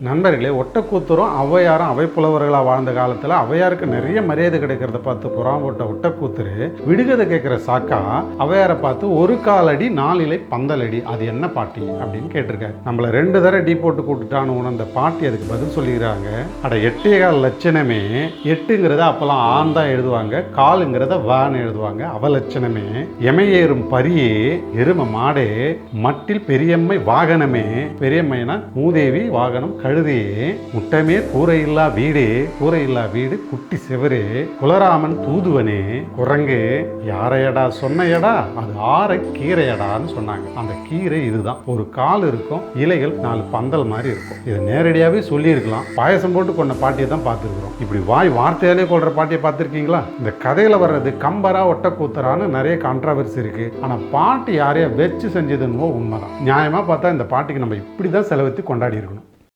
நண்பர்களே, ஒட்டக்கூத்தரும் ஔவையாரும் அவை புலவர்களாக வாழ்ந்த காலத்தில் ஔவையாருக்கு நிறைய மரியாதை கிடைக்கிறத பார்த்து புறாம்போட்ட ஒட்டக்கூத்தரு விடுகதை கேட்குற சாக்கா ஔவையாரை பார்த்து ஒரு காலடி 4 இலை பந்தலடி, அது என்ன பாட்டி அப்படின்னு கேட்டிருக்காரு. நம்மளை 2 தடவை டீ போட்டு கூட்டுட்டான்னு உணர்ந்த பாட்டி அதுக்கு பதில் சொல்லிக்கிறாங்க. அட 8 லட்சணமே, 8ங்கிறத அப்பெல்லாம் ஆண் தான் எழுதுவாங்க, காலுங்கிறத வான்னு எழுதுவாங்க. அவ லட்சணமே எமையேறும் பரியே, எரும மாடே, மட்டில் பெரியம்மை வாகனமே, பெரியம்மைனா மூதேவி, வாகனம் கழுதையே, முட்டமே கூரையில்லா வீடே, கூரையில்லா வீடு குட்டி செவரே, குலராமன் தூதுவனே, குரங்கு யாரையடா சொன்னையடா, அது ஆரை கீரையடான்னு சொன்னாங்க. அந்த கீரை இதுதான். ஒரு கால் இருக்கும், இலைகள் 4 பந்தல் மாதிரி இருக்கும். இதை நேரடியாகவே சொல்லியிருக்கலாம். பாயசம் போட்டு கொண்ட பாட்டியை தான் பார்த்துருக்குறோம். இப்படி வார்த்தையாலே கொள்ற பாட்டியை பார்த்துருக்கீங்களா? இந்த கதையில் வர்றது கம்பரா ஒட்டக்கூத்தரான்னு நிறைய கான்ட்ராவர்சி இருக்கு. ஆனால் பாட்டி யாரையா வச்சு செஞ்சதுன்னு உண்மைதான். நியாயமாக பார்த்தா இந்த பாட்டிக்கு நம்ம இப்படி தான் செலவத்தி கொண்டாடி இருக்கணும்.